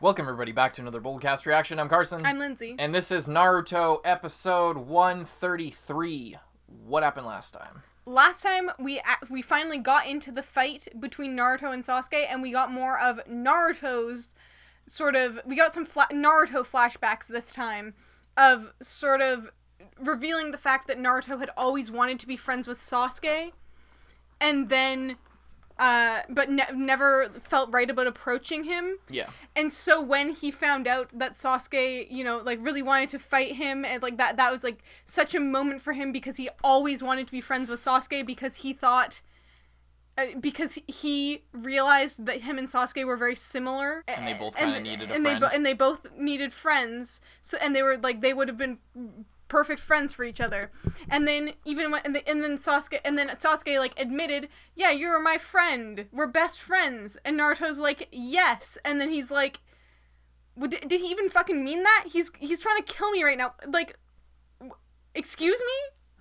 Welcome everybody back to another Boldcast reaction. I'm Carson. I'm Lindsay. And this is Naruto episode 133. What happened last time? Last time we finally got into the fight between Naruto and Sasuke, and we got more of Naruto's we got some Naruto flashbacks this time of sort of revealing the fact that Naruto had always wanted to be friends with Sasuke, and then but never felt right about approaching him. Yeah. And so when he found out that Sasuke, really wanted to fight him, and that was such a moment for him, because he always wanted to be friends with Sasuke, because he thought, because he realized that him and Sasuke were very similar. And they both kind of needed a friend. And they both needed friends. So, and they were they would have been perfect friends for each other. And then Sasuke admitted, yeah, you're my friend, we're best friends. And Naruto's like, yes. And then he's like, did he even fucking mean that? He's trying to kill me right now. Excuse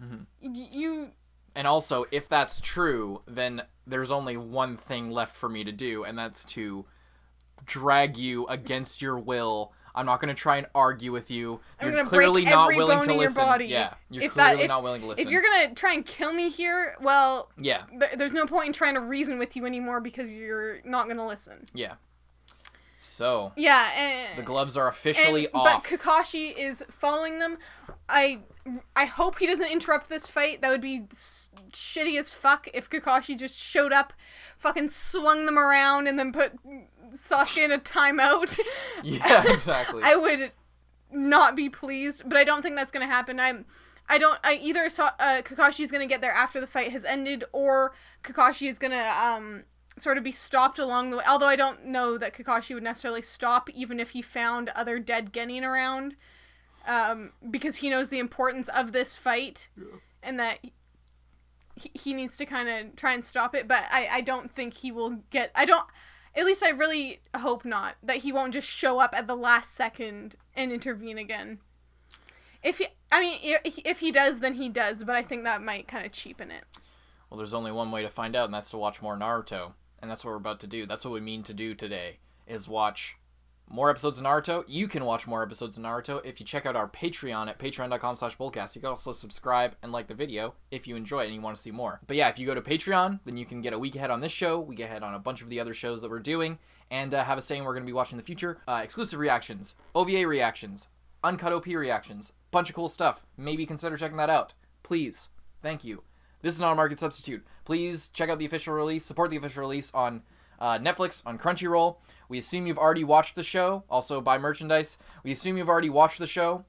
me? Mm-hmm. And also, if that's true, then there's only one thing left for me to do, and that's to drag you against your will. I'm not going to try and argue with you. You're clearly not willing to listen. Yeah, you're clearly not willing to listen. If you're going to try and kill me here, well, yeah, there's no point in trying to reason with you anymore, because you're not going to listen. Yeah. So, yeah, the gloves are officially off. But Kakashi is following them. I hope he doesn't interrupt this fight. That would be shitty as fuck if Kakashi just showed up, fucking swung them around, and then put Sasuke in a timeout. Yeah, exactly. I would not be pleased, but I don't think that's gonna happen. Either Kakashi is gonna get there after the fight has ended, or Kakashi is gonna sort of be stopped along the way. Although I don't know that Kakashi would necessarily stop, even if he found other dead Genin around, because he knows the importance of this fight, and that he needs to kind of try and stop it. But I don't think he will get. At least I really hope not, that he won't just show up at the last second and intervene again. If he does, then he does, but I think that might kind of cheapen it. Well, there's only one way to find out, and that's to watch more Naruto. And that's what we're about to do. That's what we mean to do today, is watch more episodes of Naruto. You can watch more episodes of Naruto if you check out our Patreon at patreon.com/Boldcast. You can also subscribe and like the video if you enjoy it and you want to see more. But yeah, if you go to Patreon, then you can get a week ahead on this show, week ahead on a bunch of the other shows that we're doing, and have a say in what we're going to be watching in the future. Exclusive reactions, OVA reactions, uncut OP reactions, bunch of cool stuff. Maybe consider checking that out. Please. Thank you. This is not a market substitute. Please check out the official release, support the official release on Netflix, on Crunchyroll. We assume you've already watched the show. Also, buy merchandise. We assume you've already watched the show.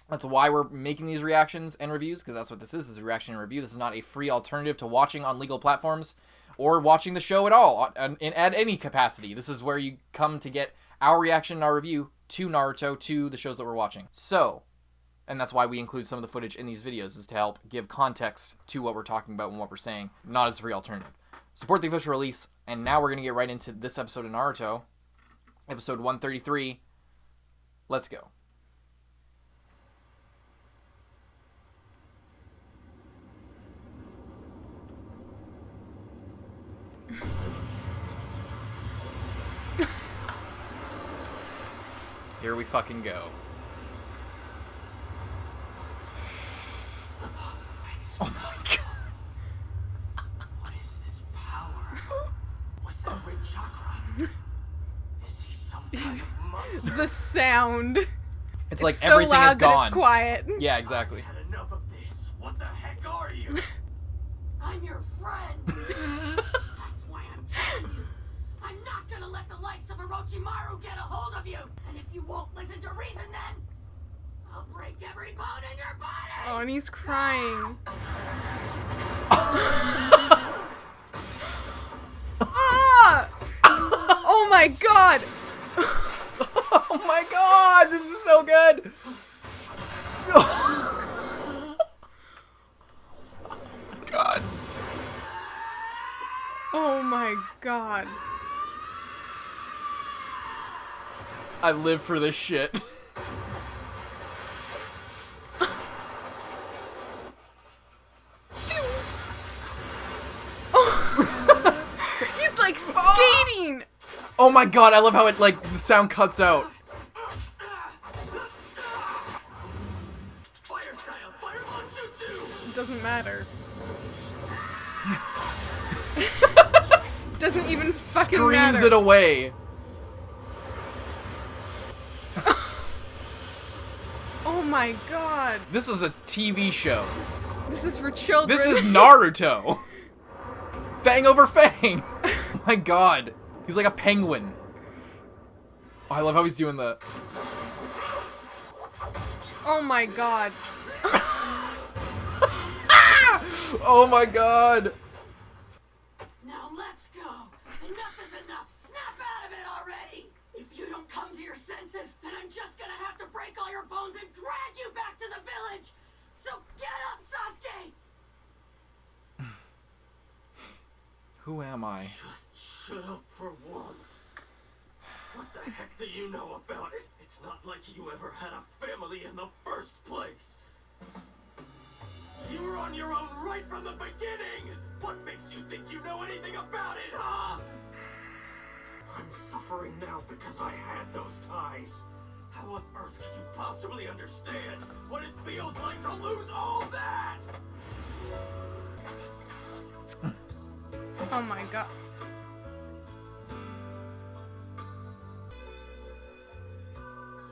That's why we're making these reactions and reviews, because that's what this is a reaction and review. This is not a free alternative to watching on legal platforms or watching the show at all, at any capacity. This is where you come to get our reaction and our review to Naruto, to the shows that we're watching. So, and that's why we include some of the footage in these videos, is to help give context to what we're talking about and what we're saying, not as a free alternative. Support the official release, and now we're going to get right into this episode of Naruto. Episode 133. Let's go. Here we fucking go. Oh my god. What is this power? Was that red chakra? Is he some kind of monster? The sound. It's like so everything loud is gone. That it's quiet. Yeah, exactly. I've had enough of this. What the heck are you? I'm your friend. That's why I'm telling you. I'm not gonna let the likes of Orochimaru get a hold of you. And if you won't listen to reason, then I'll break every bone in your body. Oh, and he's crying. Ah! Oh my god! Oh my god, this is so good! Oh my god. Oh my god. I live for this shit. He's like skating! Oh my my god, I love how it, like, the sound cuts out. Fire style, fireball jutsu! It doesn't matter. Doesn't even fucking Screams matter. it away. Oh my god. This is a TV show. This is for children. This is Naruto. Fang over Fang. Oh my god. He's like a penguin. Oh, I love how he's doing the... Oh my god. Oh my god. Now let's go. Enough is enough. Snap out of it already. If you don't come to your senses, then I'm just gonna have to break all your bones and drag you back to the village. So get up, Sasuke. Who am I? Just shut up for once. What the heck do you know about it? It's not like you ever had a family in the first place. You were on your own right from the beginning. What makes you think you know anything about it, huh? I'm suffering now because I had those ties. How on earth could you possibly understand what it feels like to lose all that? Oh my god.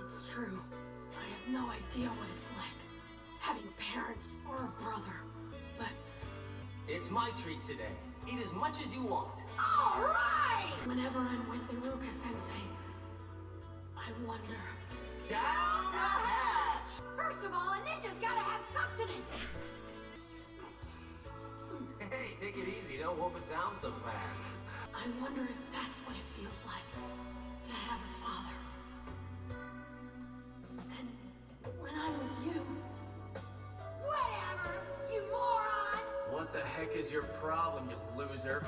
It's true. I have no idea what it's like, having parents or a brother. But It's my treat today. Eat as much as you want. all right! Whenever I'm with Iruka-sensei, I wonder... Down the hatch! First of all, a ninja's gotta have sustenance! Hey, take it easy. Don't wolf it down so fast. I wonder if that's what it feels like to have a father. And when I'm with you... Whatever, you moron! What the heck is your problem, you loser?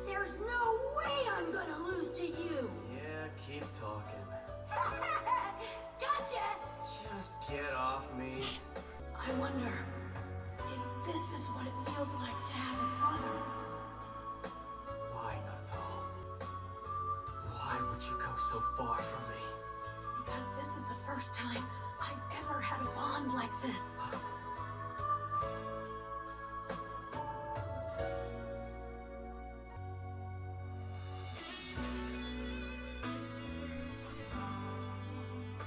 There's no way I'm gonna lose to you! Yeah, keep talking. Gotcha! Just get off me. I wonder if this is what it feels like to have a brother. Why, Naruto? Why would you go so far from me? Because this is the first time I've ever had a bond like this.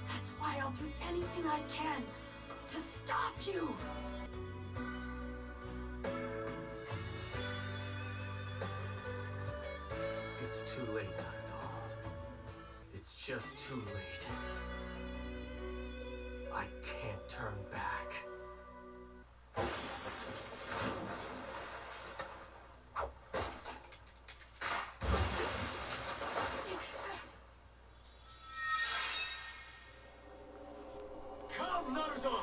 That's why I'll do anything I can to stop you. It's too late, Naruto. It's just too late. I can't turn back. Come, Naruto!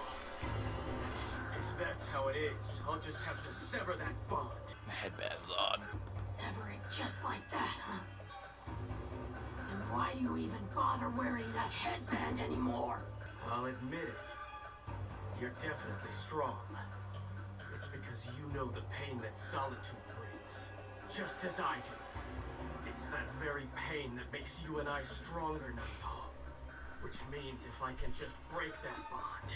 If that's how it is, I'll just have to sever that bond. The headband's on. Sever it just like that, huh? And why do you even bother wearing that headband anymore? I'll admit it. You're definitely strong. It's because you know the pain that solitude brings. Just as I do. It's that very pain that makes you and I stronger, Naruto. Which means if I can just break that bond,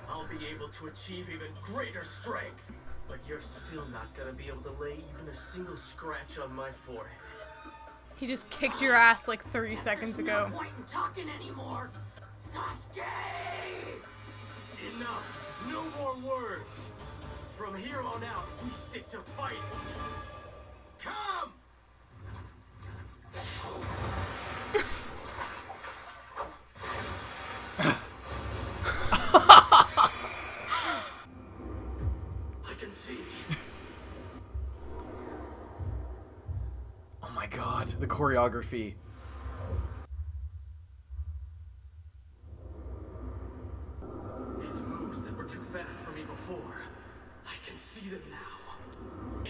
I'll be able to achieve even greater strength. But you're still not gonna be able to lay even a single scratch on my forehead. He just kicked your ass like 30 seconds There's ago. no point in talking anymore. Sasuke! Enough. No more words. From here on out, we stick to fighting. Come! I can see. Oh my god, the choreography. His moves that were too fast for me before. I can see them now.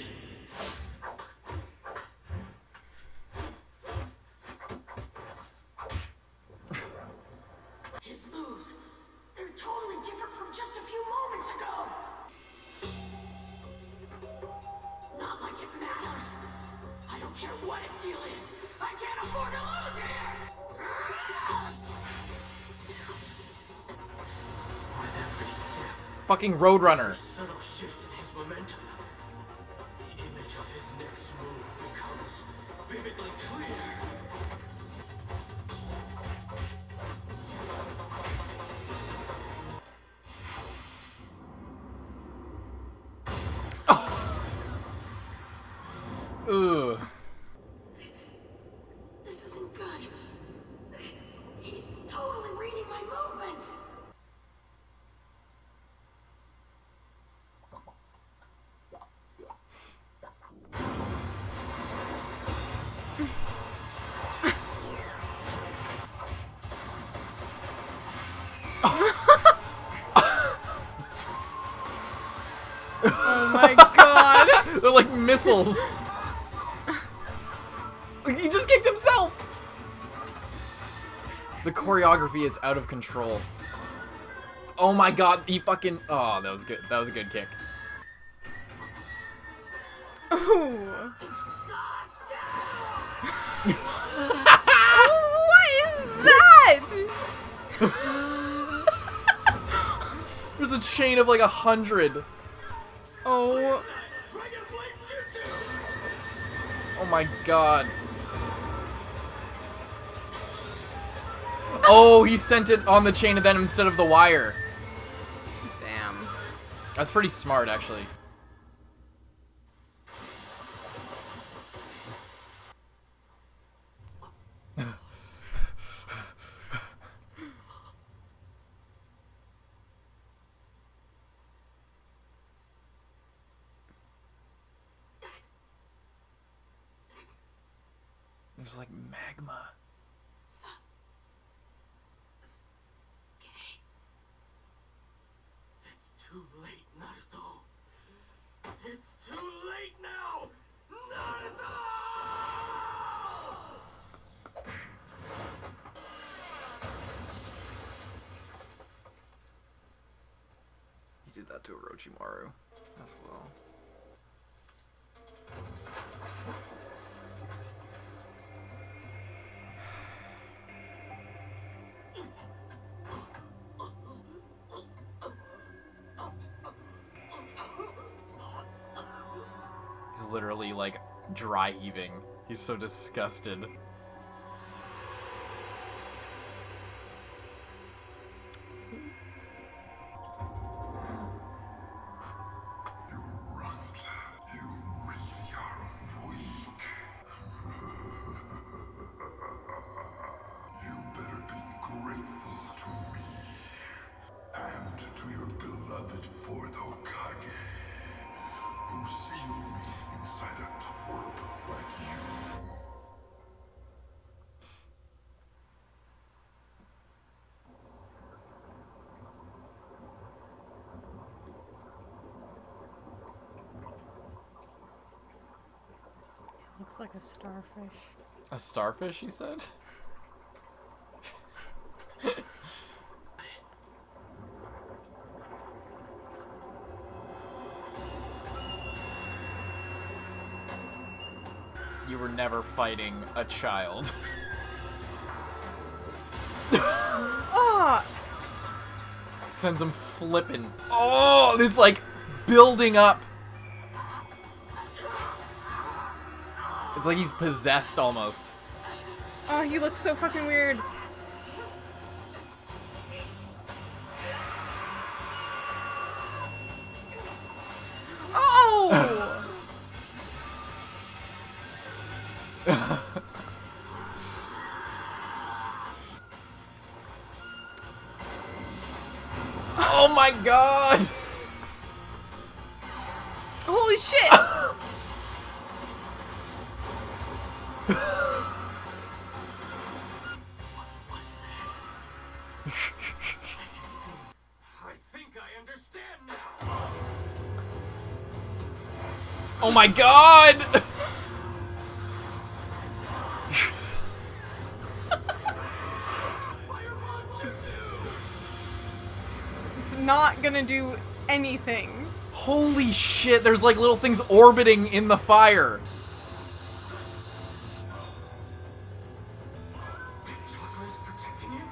His moves, they're totally different from just a few moments ago. Not like it matters. I don't care what his deal is. I can't afford fucking Roadrunner. A subtle shift in his momentum. The image of his next move becomes vividly clear. Ugh. This isn't good. He's totally reading my movements. Oh my god. They're like missiles. He just kicked himself. The choreography is out of control. Oh my god, he fucking... Oh, that was good. That was a good kick. Ooh. What is that? There's a chain of like 100. Oh. Oh my god. Oh, he sent it on the chain of venom instead of the wire. Damn. That's pretty smart, actually. There's like magma. It's too late, Naruto. It's too late now, Naruto! He did that to Orochimaru as well. He's literally like dry heaving. He's so disgusted. Looks like a starfish. A starfish, he said? You were never fighting a child. Oh! Sends him flipping. Oh, it's like building up. It's like he's possessed almost. Oh, he looks so fucking weird. Oh! Oh my god! Holy shit! I think I understand now. Oh my god! It's not gonna do anything. Holy shit, there's like little things orbiting in the fire. Chakra's protecting him.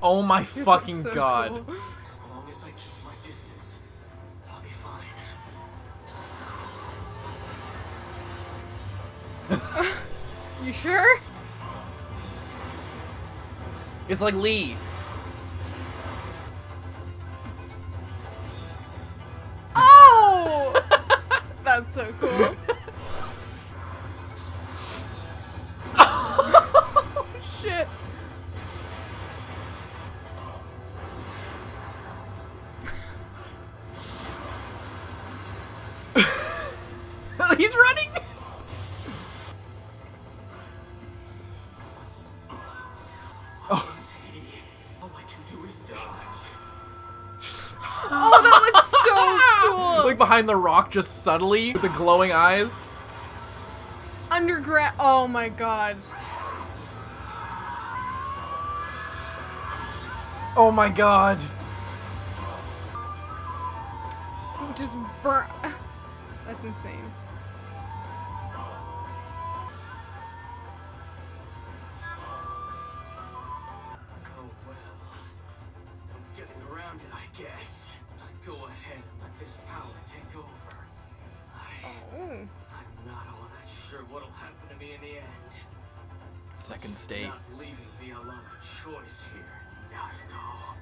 Oh my fucking So god. cool. As long as I keep my You sure? It's like Lee. Oh! That's so cool. Oh, shit. He's running. Oh. All I can do is dodge. Oh, that looks so cool. Like behind the rock, just subtly with the glowing eyes. Underground. Oh my god. Oh my god. Just burn. That's insane. Oh well. No getting around it, I guess. I go ahead and let this power take over. Oh. I'm not all that sure what'll happen to me in the end. Second state. Not leaving me a lot of choice here, Naruto.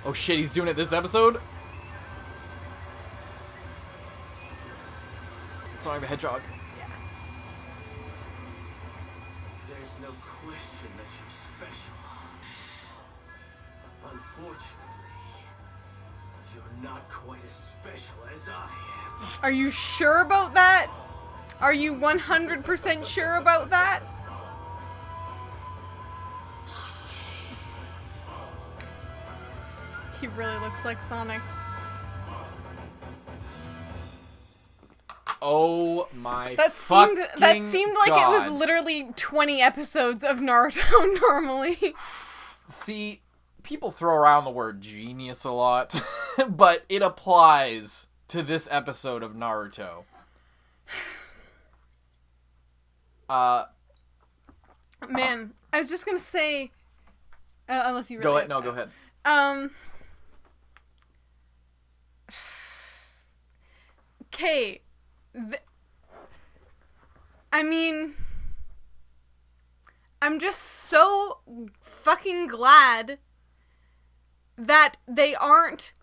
Oh shit, he's doing it this episode? Sonic the Hedgehog. There's no question that you're special. Unfortunately, you're not quite as special as I am. Are you sure about that? Are you 100% sure about that? He really looks like Sonic. Oh my That seemed like it was literally 20 episodes of Naruto normally. See, people throw around the word genius a lot, but it applies to this episode of Naruto. Man, I was just gonna say, unless you really Go ahead. No, go ahead. Okay. I mean, I'm just so fucking glad that they aren't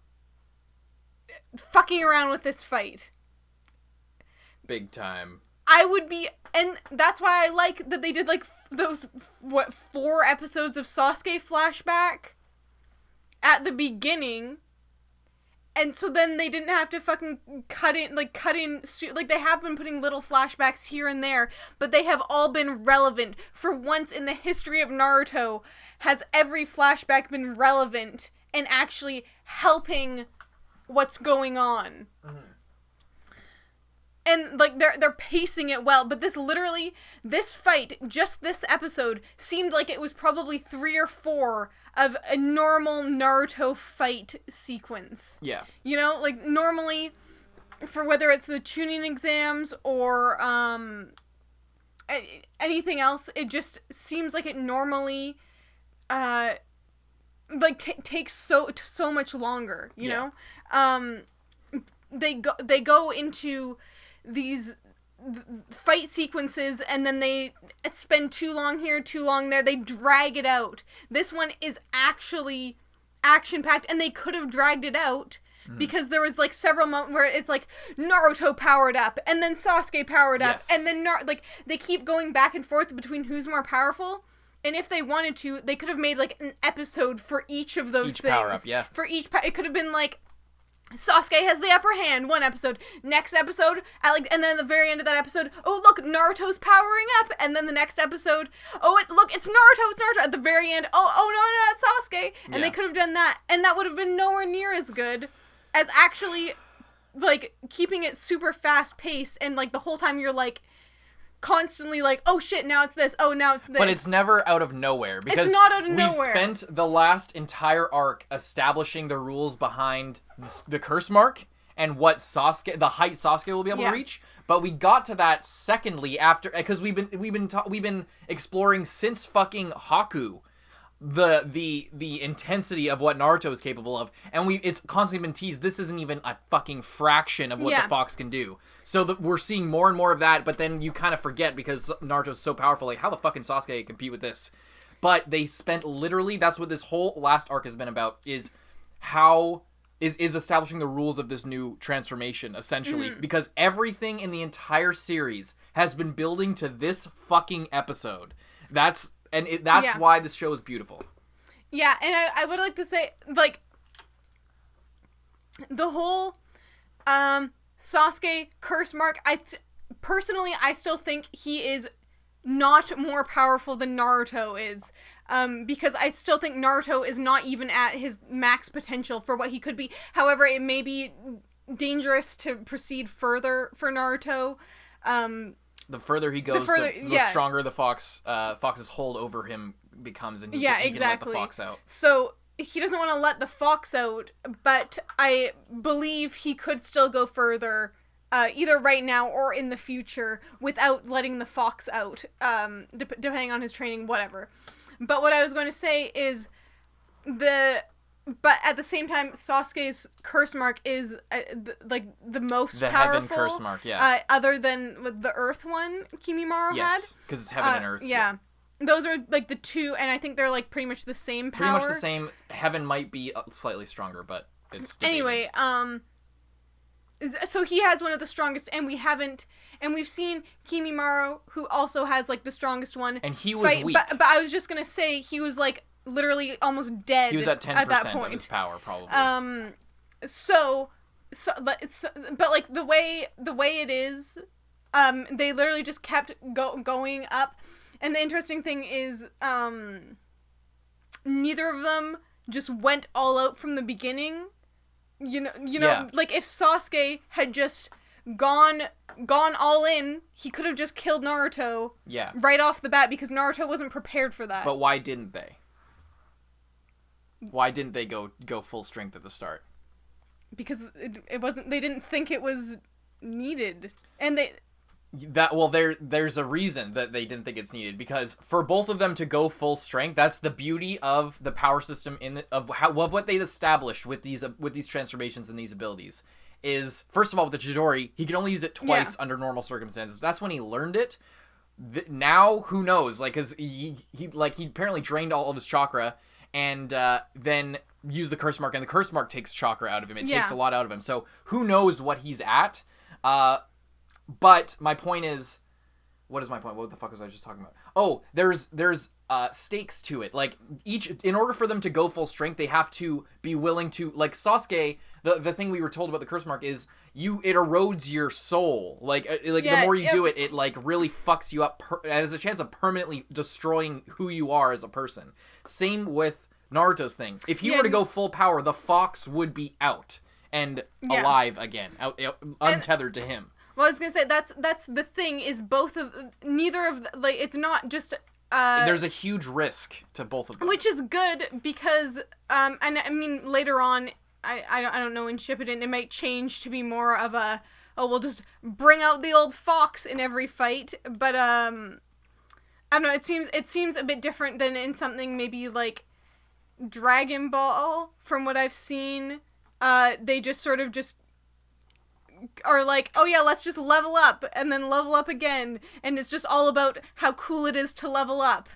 fucking around with this fight. Big time. I would be, and that's why I like that they did like those, 4 episodes of Sasuke flashback at the beginning. And so then they didn't have to fucking cut in, like they have been putting little flashbacks here and there, but they have all been relevant. For once in the history of Naruto, has every flashback been relevant and actually helping what's going on. Mm-hmm. And, like, they're pacing it well, but this fight, just this episode, seemed like it was probably 3 or 4 of a normal Naruto fight sequence. Yeah. You know, like, normally, for whether it's the Chunin exams or, anything else, it just seems like it normally, takes so much longer, you know? They go into these fight sequences and then they spend too long here, too long there. They drag it out. This one is actually action-packed, and they could have dragged it out because there was like several moments where it's like Naruto powered up and then Sasuke powered up, and then they keep going back and forth between who's more powerful. And if they wanted to, they could have made like an episode for each of those things. Power up, yeah. For each it could have been like Sasuke has the upper hand, one episode. Next episode, and then at the very end of that episode, oh look, Naruto's powering up. And then the next episode, it's Naruto. At the very end, no, it's Sasuke. And they could have done that, and that would have been nowhere near as good as actually, like, keeping it super fast paced, and like the whole time you're like constantly like, oh shit, now it's this, oh now it's this. But it's never out of nowhere, because it's not out of we've nowhere. spent the last entire arc establishing the rules behind the curse mark and what the height Sasuke will be able to reach. But we got to that secondly after, because we've been exploring since fucking Haku, the intensity of what Naruto is capable of, and it's constantly been teased. This isn't even a fucking fraction of what the Fox can do. So we're seeing more and more of that, but then you kind of forget because Naruto's so powerful. Like, how the fucking Sasuke compete with this? But they spent literally, that's what this whole last arc has been about, is how is establishing the rules of this new transformation, essentially, because everything in the entire series has been building to this fucking episode. That's why this show is beautiful. Yeah, and I would like to say, like, the whole Sasuke curse mark, personally, I still think he is not more powerful than Naruto is. Because I still think Naruto is not even at his max potential for what he could be. However, it may be dangerous to proceed further for Naruto. The further he goes, the stronger the Fox's hold over him becomes, and he can let the Fox out. So he doesn't want to let the Fox out, but I believe he could still go further, either right now or in the future, without letting the Fox out, depending on his training, whatever. But what I was going to say is but at the same time, Sasuke's curse mark is the most powerful. The heaven curse mark, yeah. Other than with the earth one Kimimaro had. Yes, because it's heaven and earth. Yeah. Those are like the two, and I think they're like pretty much the same power. Pretty much the same. Heaven might be slightly stronger, but it's debated. Anyway, so he has one of the strongest, and we've seen Kimimaro, who also has like the strongest one, and he was weak. But I was just gonna say he was like literally almost dead. He was at 10% at that point of his power, probably. But like the way it is, they literally just kept going up, and the interesting thing is, neither of them just went all out from the beginning. You know, like if Sasuke had just gone all in, he could have just killed Naruto. Yeah. Right off the bat, because Naruto wasn't prepared for that. But why didn't they? Why didn't they go full strength at the start? Because it wasn't. They didn't think it was needed, and there's a reason that they didn't think it's needed, because for both of them to go full strength, that's the beauty of the power system of what they established with these transformations and these abilities. Is, first of all, with the Chidori, he can only use it twice under normal circumstances. That's when he learned it. Now, who knows? Like, cause he apparently drained all of his chakra, and then used the curse mark, and the curse mark takes chakra out of him. It takes a lot out of him. So who knows what he's at? But my point is, what is my point? What the fuck was I just talking about? Oh, there's stakes to it. Like, in order for them to go full strength, they have to be willing to, like Sasuke, the thing we were told about the curse mark is it erodes your soul. Like the more you do it, it like really fucks you up. It has a chance of permanently destroying who you are as a person. Same with Naruto's thing. If he were to go full power, the Fox would be out and alive again, untethered to him. Well, I was gonna say that's the thing, is neither of like, it's not just there's a huge risk to both of them, which is good, because and I mean later on, I don't know, in Shippuden it might change to be more of a, we'll just bring out the old Fox in every fight, but I don't know, it seems a bit different than in something maybe like Dragon Ball. From what I've seen, they just sort of just are like, oh yeah, let's just level up, and then level up again, and it's just all about how cool it is to level up.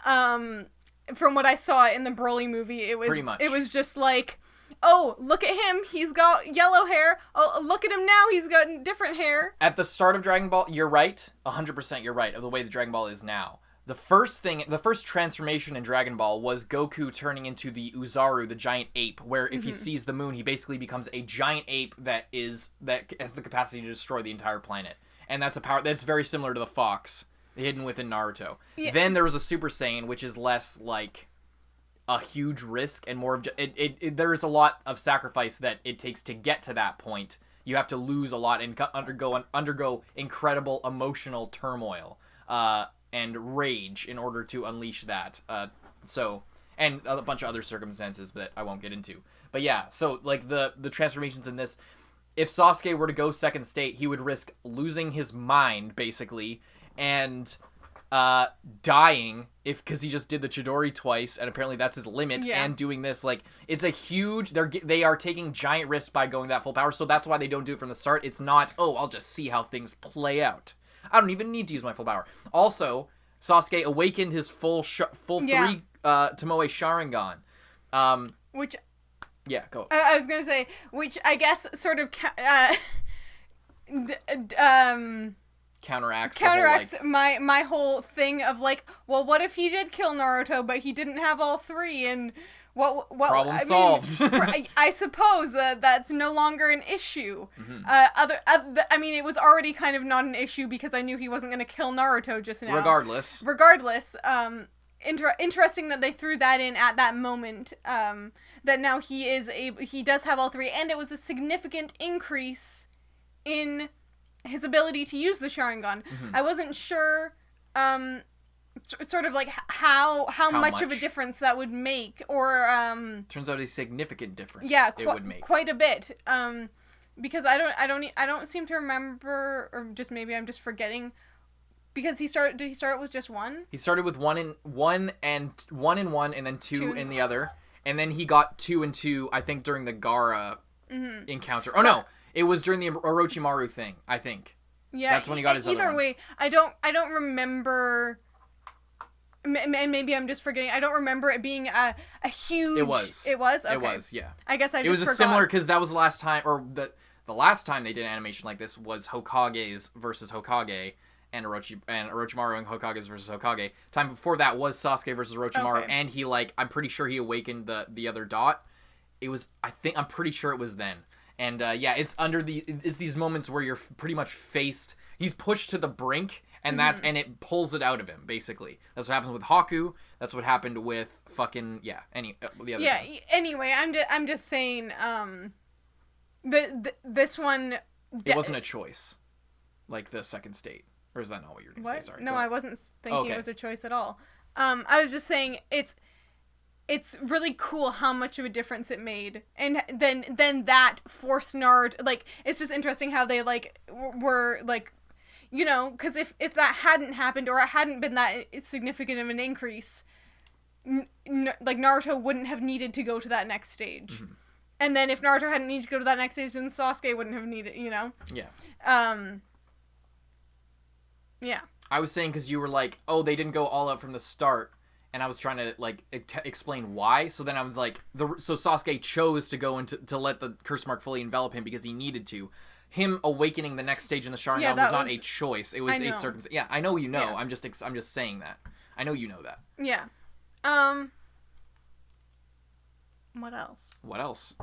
From what I saw in the Broly movie, it was just like, oh, look at him, he's got yellow hair. Oh, look at him now, he's got different hair. At the start of Dragon Ball, you're right, 100% you're right, of the way the Dragon Ball is now. The first transformation in Dragon Ball was Goku turning into the Uzaru, the giant ape, where if he sees the moon, he basically becomes a giant ape that has the capacity to destroy the entire planet. And that's a power that's very similar to the Fox, hidden within Naruto. Yeah. Then there was a Super Saiyan, which is less like a huge risk and more of there is a lot of sacrifice that it takes to get to that point. You have to lose a lot and undergo incredible emotional turmoil. And rage in order to unleash that. And a bunch of other circumstances that I won't get into. But yeah, so like the transformations in this, if Sasuke were to go second state, he would risk losing his mind, basically, and dying because he just did the Chidori twice, and apparently that's his limit. Yeah. And doing this, like, it's a huge. They are taking giant risks by going that full power. So that's why they don't do it from the start. It's not, oh, I'll just see how things play out. I don't even need to use my full power. Also, Sasuke awakened his full 3 Tomoe Sharingan. Which. Yeah, go. I was gonna say, which I guess sort of counteracts my whole thing of like, well, what if he did kill Naruto, but he didn't have all 3, and what problem solved. I suppose that's no longer an issue. I mean, it was already kind of not an issue because I knew he wasn't going to kill Naruto just now. Regardless, interesting that they threw that in at that moment. That now he does have all 3, and it was a significant increase in his ability to use the Sharingan. I wasn't sure, sort of like how much of a difference that would make, or turns out a significant difference. Yeah, it would make quite a bit. Because I don't seem to remember, or just maybe I'm just forgetting. Because did he start with just 1? He started with one in one, and then two in the other, and then he got 2 and 2. I think during the Gaara encounter. Oh no, it was during the Orochimaru thing. I think. Yeah, that's when he got his other one. Either way, I don't remember. And maybe I'm just forgetting. I don't remember it being a huge. It was. It was. Okay. It was. Yeah. I guess I just It was forgot. a similar, because that was the last time, or the last time they did an animation like this was Hokage's versus Hokage. And Orochimaru and Hokage's versus Hokage. Time before that was Sasuke versus Orochimaru, and he, like, I'm pretty sure he awakened the other dot. I'm pretty sure it was then. And yeah, it's these moments where you're pretty much he's pushed to the brink, and and it pulls it out of him, basically. That's what happens with Haku. That's what happened with fucking the other. Yeah. time. Anyway, I'm just saying, this one. It wasn't a choice, like the second state. Or is that not what you were going to say? Sorry. No, I wasn't thinking it was a choice at all. I was just saying it's really cool how much of a difference it made, and then that forced Naruto. Like, it's just interesting how they like were like, you know, because if that hadn't happened, or it hadn't been that significant of an increase, like Naruto wouldn't have needed to go to that next stage. And then if Naruto hadn't needed to go to that next stage, then Sasuke wouldn't have needed, you know. Yeah. Yeah. I was saying, because you were like, oh, they didn't go all out from the start, and I was trying to, like, explain why. So then I was like, so Sasuke chose to go into to let the curse mark fully envelop him because he needed to. Him awakening the next stage in the Sharingan was not a choice. It was a circumstance. Yeah, I know you know. Yeah. I'm just saying that. I know you know that. Yeah. What else?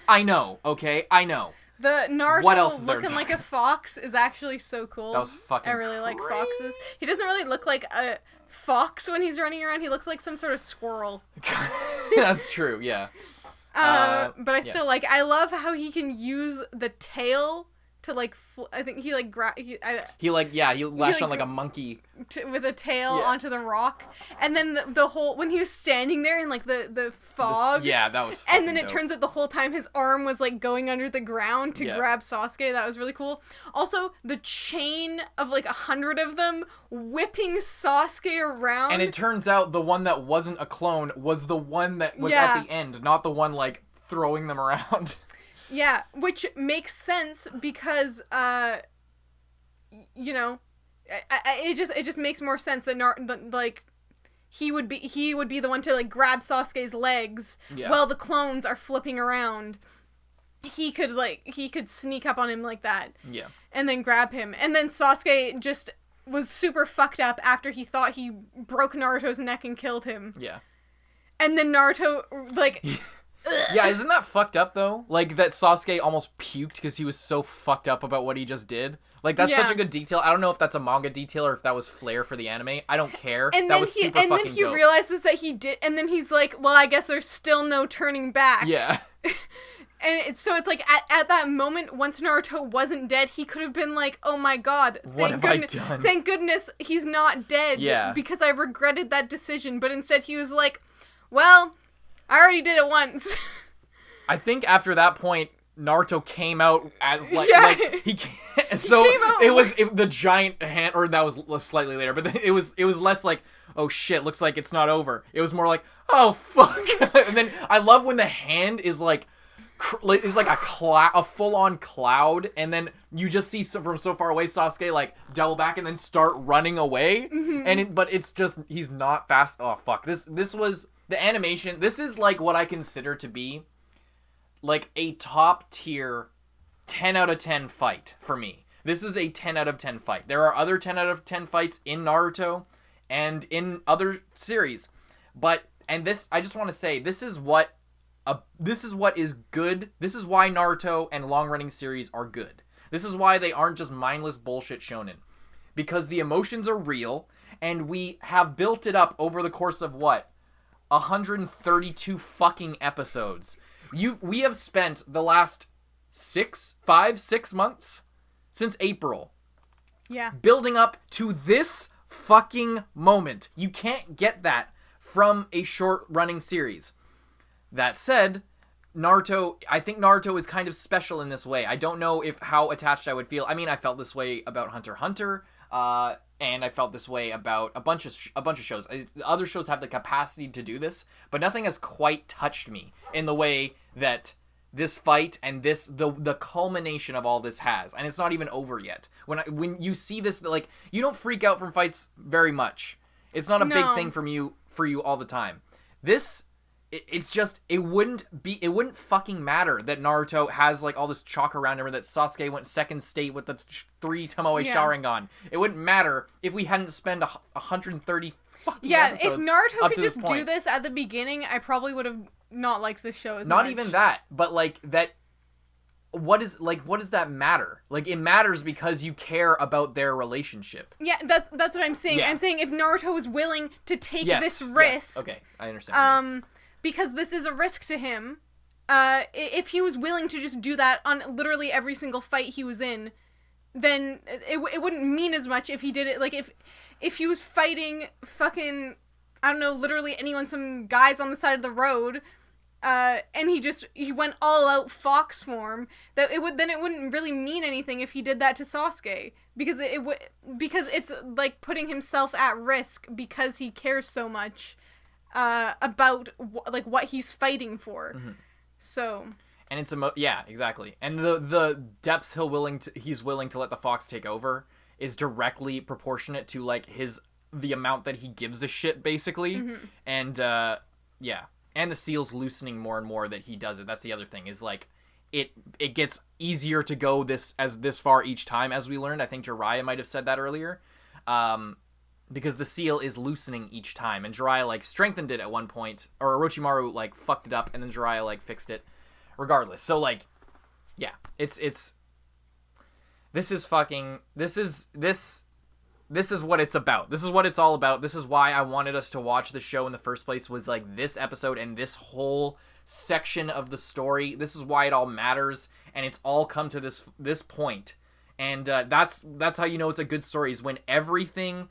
I know. Okay, I know. The Naruto looking like a fox is actually so cool. That was fucking I really crazy. like foxes. He doesn't really look like a fox when he's running around. He looks like some sort of squirrel. That's true, yeah. But I still like, I love how he can use the tail to like, I think he like, he lashed on like a monkey. With a tail onto the rock. And then the whole, when he was standing there in like the fog. That was fucking And then it dope. turns out the whole time his arm was like going under the ground to grab Sasuke. That was really cool. Also, the chain of like 100 of them whipping Sasuke around. And it turns out the one that wasn't a clone was the one that was at the end, not the one like throwing them around. Yeah, which makes sense because, you know, it just makes more sense that like he would be the one to like grab Sasuke's legs while the clones are flipping around. He could sneak up on him like that. Yeah. And then grab him. And then Sasuke just was super fucked up after he thought he broke Naruto's neck and killed him. Yeah. And then Naruto like Yeah, isn't that fucked up, though? Like, that Sasuke almost puked because he was so fucked up about what he just did. Like, that's such a good detail. I don't know if that's a manga detail or if that was flair for the anime. I don't care. And that was super fucking dope. And then he realizes that he did, and then he's like, well, I guess there's still no turning back. Yeah. And so it's like, at that moment, once Naruto wasn't dead, he could have been like, oh my god, thank goodness he's not dead, because I regretted that decision. But instead he was like, well, I already did it once. I think after that point, Naruto came out as like Yeah. like he so came out it was the giant hand, or that was slightly later, but it was less like, oh shit, looks like it's not over. It was more like, oh fuck. And then I love when the hand is like a full-on cloud, and then you just see from so far away Sasuke like double back and then start running away. But it's just, he's not fast. Oh fuck, this was the animation. This is like what I consider to be like a top tier 10 out of 10 fight for me. This is a 10 out of 10 fight. There are other 10 out of 10 fights in Naruto and in other series, and this, I just want to say, this is what is good. This is why Naruto and long-running series are good. This is why they aren't just mindless bullshit shonen. Because the emotions are real, and we have built it up over the course of, 132 fucking episodes. We have spent the last 6 months, since April, building up to this fucking moment. You can't get that from a short-running series. That said, I think Naruto is kind of special in this way. I don't know how attached I would feel. I mean, I felt this way about Hunter x Hunter, and I felt this way about a bunch of shows. Other shows have the capacity to do this, but nothing has quite touched me in the way that this fight and the culmination of all this has. And it's not even over yet. When you see this, like, you don't freak out from fights very much. It's not a big thing for you all the time. This, it's just, it wouldn't fucking matter that Naruto has like all this chalk around him, or that Sasuke went second state with the 3 Tomoe Sharingan. It wouldn't matter if we hadn't spent 130 fucking episodes. If Naruto could just point. do this at the beginning, I probably would have not liked this show as much. Not even that, but like that. What does that matter? Like, it matters because you care about their relationship. Yeah, that's what I'm saying. Yeah. I'm saying if Naruto was willing to take this risk. Okay, I understand. Because this is a risk to him. If he was willing to just do that on literally every single fight he was in, then it wouldn't mean as much if he did it. Like, if he was fighting fucking, I don't know, literally anyone, some guys on the side of the road, and he went all out fox form, then it wouldn't really mean anything if he did that to Sasuke, because because it's like putting himself at risk because he cares so much about what he's fighting for. Mm-hmm. So, and it's exactly. And the depths he's willing to let the fox take over is directly proportionate to like the amount that he gives a shit, basically. Mm-hmm. And and the seal's loosening more and more that he does it. That's the other thing, is like it gets easier to go this far each time, as we learned. I think Jiraiya might have said that earlier. Because the seal is loosening each time, and Jiraiya like strengthened it at one point, or Orochimaru like fucked it up, and then Jiraiya like fixed it. Regardless, so like, yeah, this is what it's about. This is what it's all about. This is why I wanted us to watch the show in the first place, was like this episode and this whole section of the story. This is why it all matters, and it's all come to this point. And that's how you know it's a good story, is when everything,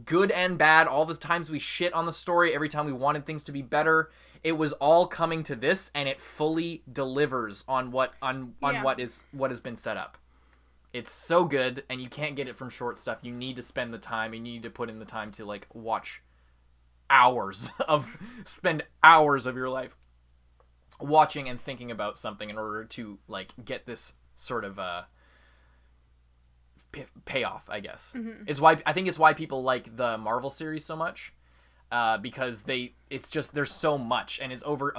good and bad, all the times we shit on the story, every time we wanted things to be better, it was all coming to this, and it fully delivers on what has been set up. It's so good, and you can't get it from short stuff. You need to spend the time, and you need to put in the time to like spend hours of your life watching and thinking about something in order to like get this sort of payoff, I guess. Mm-hmm. I think it's why people like the Marvel series so much, because there's so much, and it's over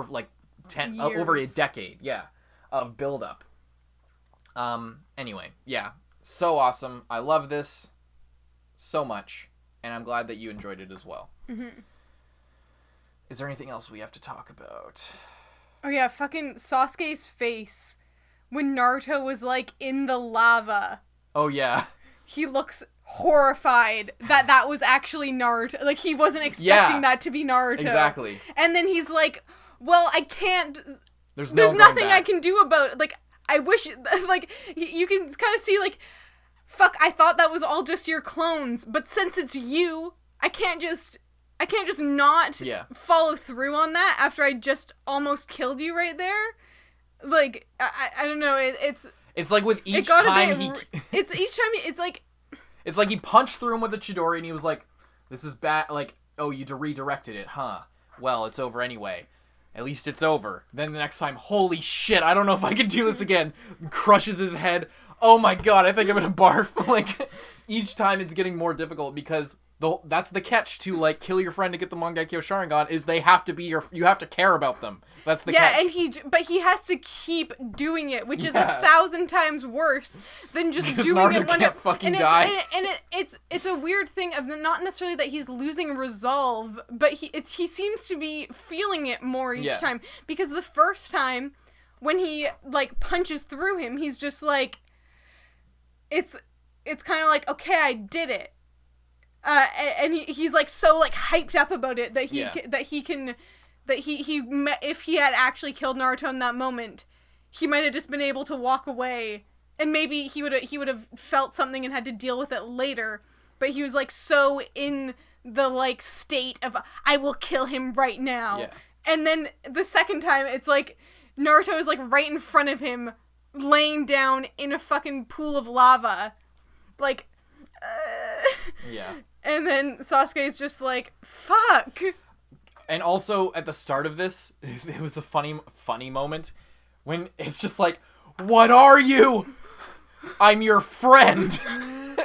like 10 over a decade, of build up. Anyway, so awesome. I love this so much, and I'm glad that you enjoyed it as well. Mm-hmm. Is there anything else we have to talk about? Oh yeah, fucking Sasuke's face when Naruto was like in the lava. Oh yeah. He looks horrified that was actually Naruto. Like, he wasn't expecting that to be Naruto. Exactly. And then he's like, well, I can't... There's nothing I can do about it. Like, I wish... Like, you can kind of see, like, fuck, I thought that was all just your clones, but since it's you, I can't just not follow through on that after I just almost killed you right there. Like, I don't know, It's like with it each got time a he... bit, it's each time, it's like... It's like he punched through him with a Chidori and he was like, this is bad, like, oh, you redirected it, huh? Well, it's over anyway. At least it's over. Then the next time, holy shit, I don't know if I can do this again. Crushes his head. Oh my god, I think I'm gonna barf. Like, each time it's getting more difficult because that's the catch to, like, kill your friend to get the Mangekyo Sharingan, is they have to be you have to care about them. That's the catch. Yeah, but he has to keep doing it, which is 1,000 times worse than just doing Naruto it when can't fucking die. It's a weird thing of not necessarily that he's losing resolve, but he seems to be feeling it more each time, because the first time when he, like, punches through him, he's just like, it's kind of like, okay, I did it. And he's like so, like, hyped up about it that if he had actually killed Naruto in that moment, he might have just been able to walk away, and maybe he would have felt something and had to deal with it later. But he was, like, so in the, like, state of, I will kill him right now. Yeah. And then the second time, it's like Naruto is, like, right in front of him, laying down in a fucking pool of lava, like. Yeah. And then Sasuke's just like, fuck. And also, at the start of this, it was a funny moment when it's just like, what are you? I'm your friend.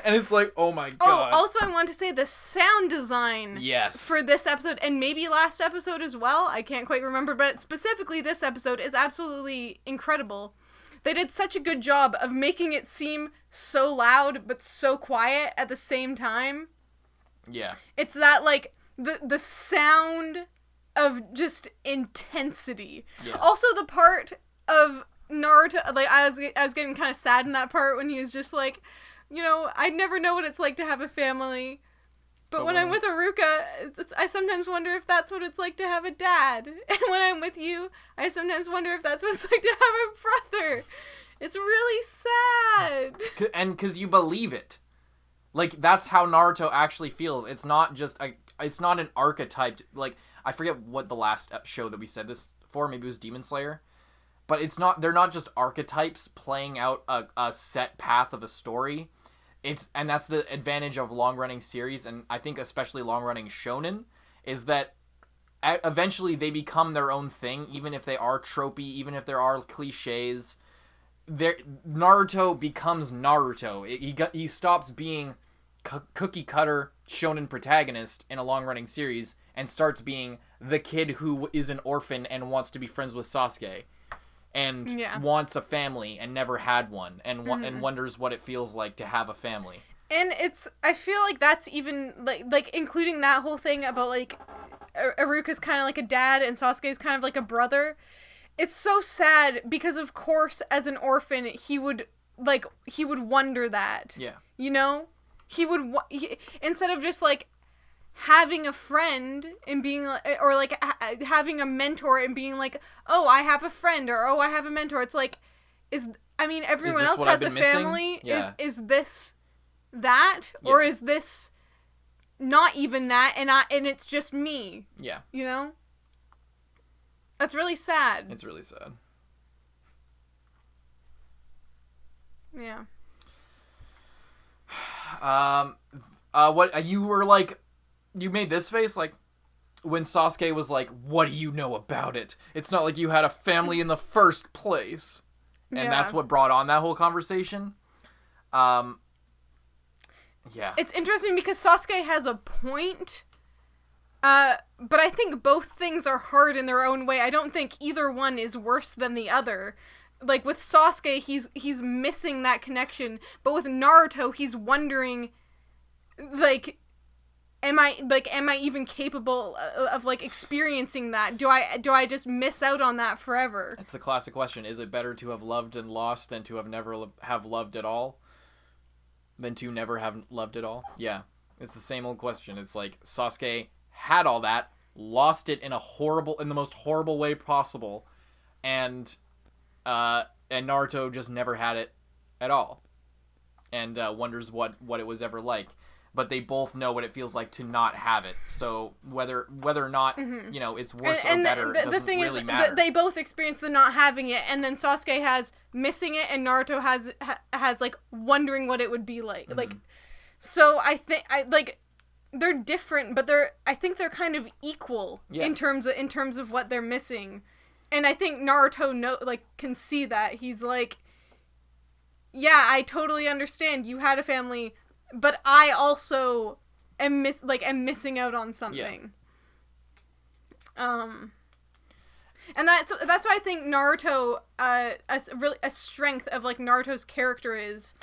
And it's like, oh my god. Oh, also I want to say the sound design for this episode, and maybe last episode as well, I can't quite remember, but specifically this episode is absolutely incredible. They did such a good job of making it seem so loud but so quiet at the same time. Yeah. It's that, like, the sound of just intensity. Yeah. Also, the part of Naruto, like, I was getting kind of sad in that part when he was just like, you know, I never know what it's like to have a family, but when I'm with Iruka, I sometimes wonder if that's what it's like to have a dad. And when I'm with you, I sometimes wonder if that's what it's like to have a brother. It's really sad. And because you believe it. Like, that's how Naruto actually feels. It's not just it's not an archetype. Like, I forget what the last show that we said this for. Maybe it was Demon Slayer. But they're not just archetypes playing out a set path of a story. And that's the advantage of long-running series, and I think especially long-running shonen, is that eventually they become their own thing, even if they are tropey, even if there are cliches. Naruto becomes Naruto. He stops being cookie-cutter shonen protagonist in a long-running series and starts being the kid who is an orphan and wants to be friends with Sasuke. And wants a family and never had one, and and wonders what it feels like to have a family. And I feel like that's even, like including that whole thing about, like, Iruka's kind of like a dad and Sasuke's kind of like a brother. It's so sad because, of course, as an orphan, he would wonder that. Yeah. You know? Instead of just, like, having a friend and being like, or like having a mentor and being like, oh, I have a friend, or oh, I have a mentor. It's like, everyone else has a family. Yeah. Is this that, or is this not even that, and it's just me? Yeah. You know? That's really sad. It's really sad. Yeah. What you were like? You made this face, like, when Sasuke was like, what do you know about it? It's not like you had a family in the first place. And that's what brought on that whole conversation. Yeah. It's interesting because Sasuke has a point, but I think both things are hard in their own way. I don't think either one is worse than the other. Like, with Sasuke, he's missing that connection, but with Naruto, he's wondering, like, Am I even capable of, like, experiencing that? Do I just miss out on that forever? It's the classic question. Is it better to have loved and lost than to have never have loved at all? Than to never have loved at all? Yeah. It's the same old question. It's like Sasuke had all that, lost it in the most horrible way possible, and Naruto just never had it at all. And wonders what it was ever like. but they both know what it feels like to not have it. So whether or not you know it's worse or better doesn't really matter. They both experience the not having it, and then Sasuke has missing it, and Naruto has like wondering what it would be like. Like, so I think they're different, but I think they're kind of equal in terms of what they're missing, and I think Naruto can see that. He's like, yeah, I totally understand. You had a family. But I also am missing out on something. Yeah. And that's why I think Naruto, a strength of like Naruto's character is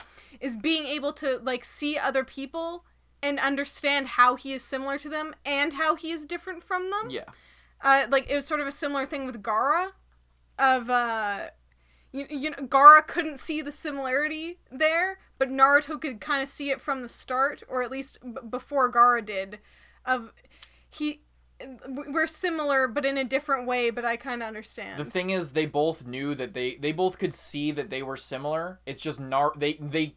being able to like see other people and understand how he is similar to them and how he is different from them. Yeah. Like it was sort of a similar thing with Gaara, of you know, Gaara couldn't see the similarity there, but Naruto could kind of see it from the start, or at least before Gaara did. We're similar, but in a different way, but I kind of understand. The thing is, they both knew that they both could see that they were similar. It's just Naruto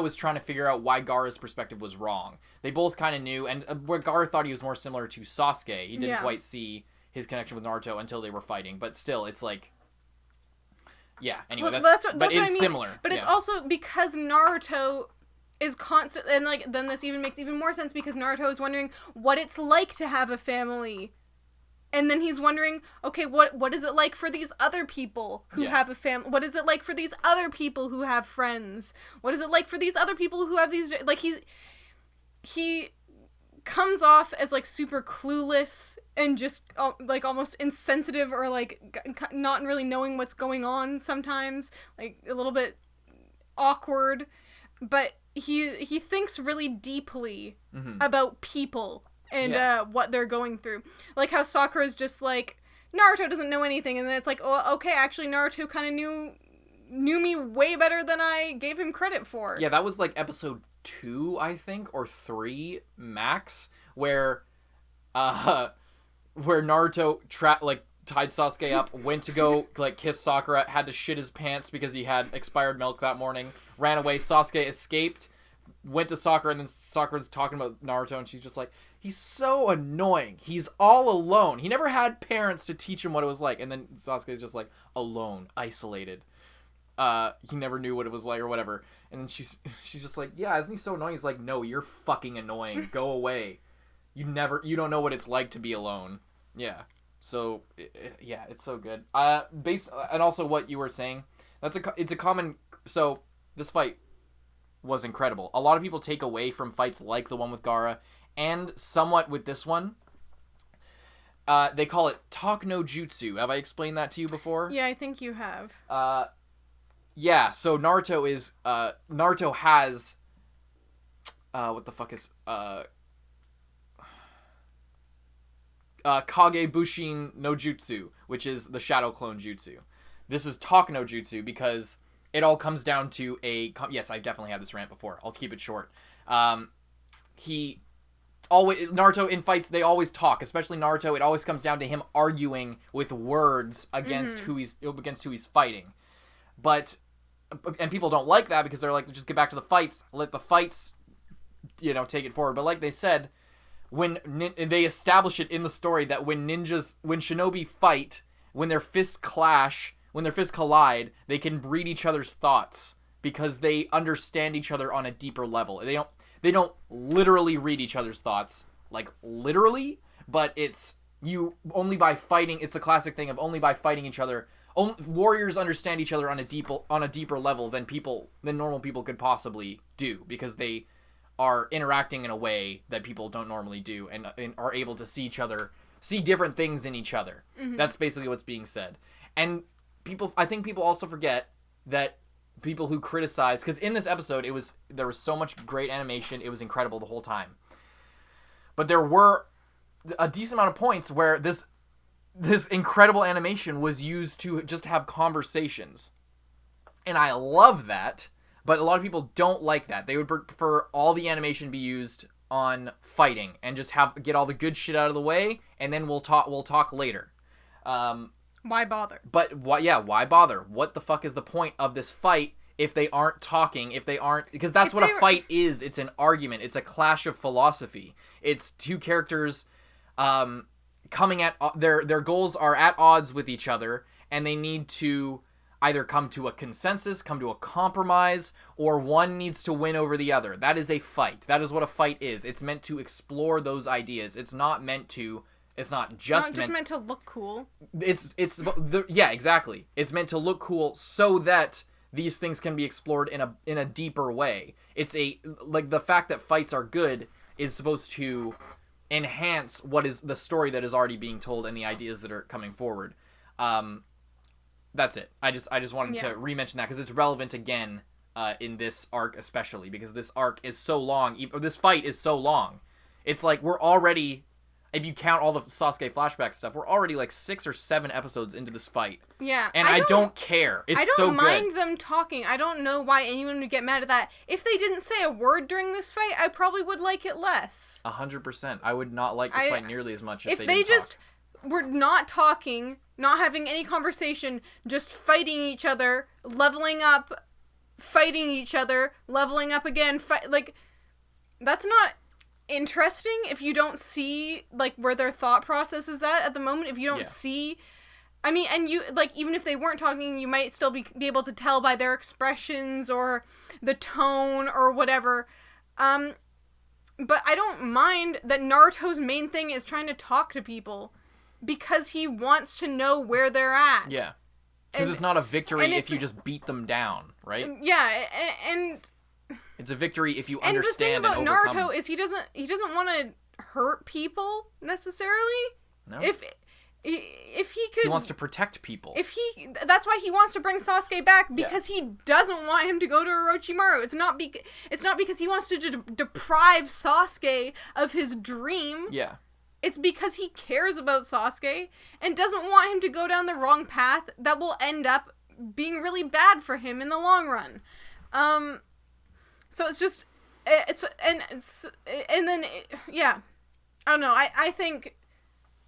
was trying to figure out why Gaara's perspective was wrong. They both kind of knew, and where Gaara thought he was more similar to Sasuke, he didn't quite see his connection with Naruto until they were fighting. But still, it's like... Yeah, anyway, that's what I mean. Similar. But it's also because Naruto is constant, and like then this even makes even more sense because Naruto is wondering what it's like to have a family. And then he's wondering, okay, what is it like for these other people who have a family? What is it like for these other people who have friends? What is it like for these other people who have these like he comes off as like super clueless and just like almost insensitive or like not really knowing what's going on sometimes, like a little bit awkward, but he thinks really deeply about people and what they're going through, like how Sakura's just like, Naruto doesn't know anything, and then it's like, oh, okay, actually Naruto kind of knew me way better than I gave him credit for. Yeah, that was like episode 2, I think, or 3 max, where Naruto tied Sasuke up, went to go like kiss Sakura, had to shit his pants because he had expired milk that morning, ran away. Sasuke escaped, went to Sakura, and then Sakura's talking about Naruto, and she's just like, he's so annoying. He's all alone. He never had parents to teach him what it was like. And then Sasuke's just like alone, isolated. He never knew what it was like or whatever. And then she's just like, yeah, isn't he so annoying? He's like, no, you're fucking annoying. Go away. You don't know what it's like to be alone. Yeah. So, yeah, it's so good. And also what you were saying, it's a common, so this fight was incredible. A lot of people take away from fights like the one with Gaara, and somewhat with this one. They call it talk no jutsu. Have I explained that to you before? Yeah, I think you have. Yeah, so Naruto has, what the fuck is, Kage Bushin no Jutsu, which is the Shadow Clone Jutsu. This is talk no jutsu because it all comes down to yes, I definitely had this rant before. I'll keep it short. Naruto in fights, they always talk, especially Naruto. It always comes down to him arguing with words against who he's fighting. And people don't like that because they're like, just get back to the fights, let the fights, take it forward. But like they said, when they establish it in the story that when shinobi fight, when their fists clash, when their fists collide, they can read each other's thoughts because they understand each other on a deeper level. They don't literally read each other's thoughts, like literally, but it's only by fighting. It's the classic thing of only by fighting each other. Warriors understand each other on a deeper level than normal people could possibly do, because they are interacting in a way that people don't normally do and are able to see different things in each other. That's basically what's being said. And I think people also forget that people who criticize, because in this episode there was so much great animation, it was incredible the whole time, but there were a decent amount of points where this incredible animation was used to just have conversations, and I love that, but a lot of people don't like that. They would prefer all the animation be used on fighting and just get all the good shit out of the way, and then we'll talk later. Why bother? But why bother? What the fuck is the point of this fight if they aren't talking, if they aren't, because that's If what they a were- fight is. It's an argument. It's a clash of philosophy. It's two characters coming at their goals are at odds with each other, and they need to either come to a consensus, come to a compromise, or one needs to win over the other. That is a fight. That is what a fight is. It's meant to explore those ideas. It's not meant to. It's not just, meant to look cool. Yeah, exactly. It's meant to look cool so that these things can be explored in a deeper way. It's like the fact that fights are good is supposed to enhance what is the story that is already being told and the ideas that are coming forward. That's it. I just wanted to re-mention that because it's relevant again in this arc especially, because this arc is so long. This fight is so long. It's like we're already, if you count all the Sasuke flashback stuff, we're already like 6 or 7 episodes into this fight. Yeah. And I don't care. It's so good. I don't mind them talking. I don't know why anyone would get mad at that. If they didn't say a word during this fight, I probably would like it less. 100%. I would not like this fight nearly as much if they they didn't just talk. were not talking, not having any conversation, just fighting each other, leveling up, fighting each other, leveling up again, like, that's not interesting if you don't see, like, where their thought process is at the moment. If you don't see, I mean, and you, like, even if they weren't talking, you might still be able to tell by their expressions or the tone or whatever. But I don't mind that Naruto's main thing is trying to talk to people because he wants to know where they're at. Yeah. Because it's not a victory if you just beat them down, right? Yeah, and it's a victory if you and understand the thing and about overcome. Naruto is he doesn't want to hurt people necessarily. No. If he could, he wants to protect people. That's why he wants to bring Sasuke back, because he doesn't want him to go to Orochimaru. It's not because he wants to deprive Sasuke of his dream. Yeah. It's because he cares about Sasuke and doesn't want him to go down the wrong path that will end up being really bad for him in the long run. So it's just, and then, yeah. I don't know, I think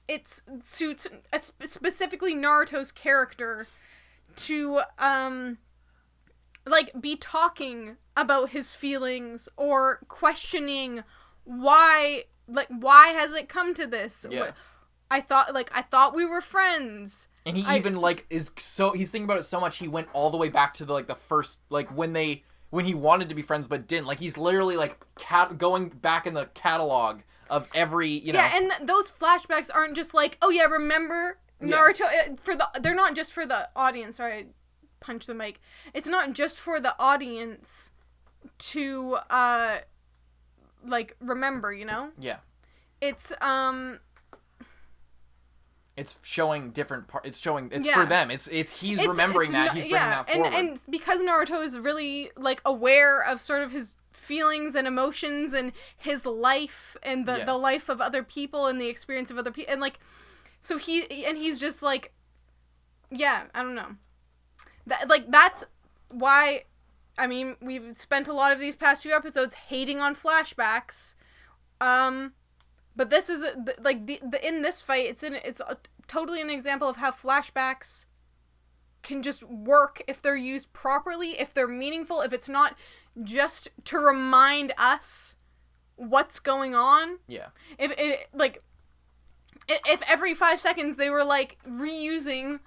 it suits specifically Naruto's character to, like, be talking about his feelings or questioning why has it come to this? Yeah. I thought we were friends. And he even, like, he's thinking about it so much, he went all the way back to the first, like, when he wanted to be friends but didn't. Like, he's literally, like, going back in the catalog of every, Yeah, and those flashbacks aren't just like, oh yeah, remember Naruto, they're not just for the audience. Sorry, I punched the mic. It's not just for the audience to, like, remember, Yeah. It's showing different it's for them. He's remembering that. He's bringing that forward. And because Naruto is really, like, aware of sort of his feelings and emotions and his life and the life of other people and the experience of other people, and, like, so he's just like, yeah, I don't know. That's why, I mean, we've spent a lot of these past few episodes hating on flashbacks, but this is in this fight, it's totally an example of how flashbacks can just work if they're used properly, if they're meaningful, if it's not just to remind us what's going on. Yeah. If every 5 seconds they were, like, reusing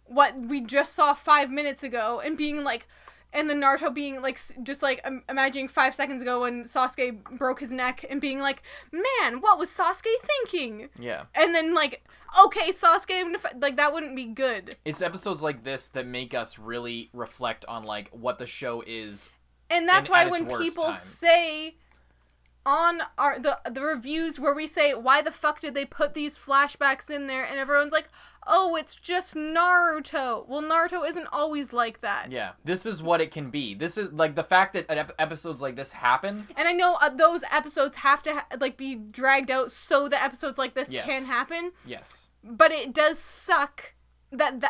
what we just saw 5 minutes ago and being like, and then Naruto being, like, just, like, imagining 5 seconds ago when Sasuke broke his neck and being like, man, what was Sasuke thinking? Yeah. And then, like, okay, Sasuke, like, that wouldn't be good. It's episodes like this that make us really reflect on, like, what the show is. And that's why when people say on the reviews where we say, why the fuck did they put these flashbacks in there? And everyone's like, oh, it's just Naruto. Well, Naruto isn't always like that. Yeah. This is what it can be. This is, like, the fact that episodes like this happen. And I know those episodes have to, like, be dragged out so that episodes like this can happen. Yes. But it does suck that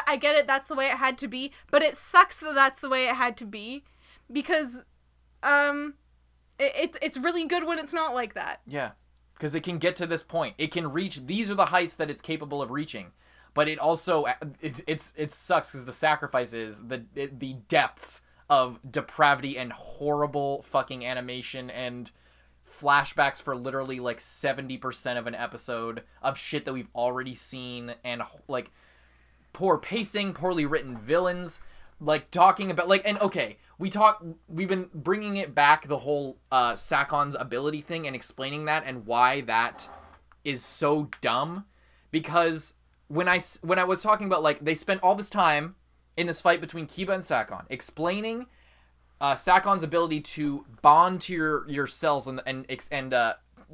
I get it, that's the way it had to be, but it sucks that that's the way it had to be, because it's really good when it's not like that. Yeah, because it can get to this point. It can reach, these are the heights that it's capable of reaching. but it also it sucks because the sacrifices, the depths of depravity and horrible fucking animation and flashbacks for literally like 70% of an episode of shit that we've already seen, and like poor pacing, poorly written villains, like talking about like, and okay, we've been bringing it back, the whole Sakon's ability thing, and explaining that and why that is so dumb, because when I was talking about like they spent all this time in this fight between Kiba and Sakon explaining Sakon's ability to bond to your cells and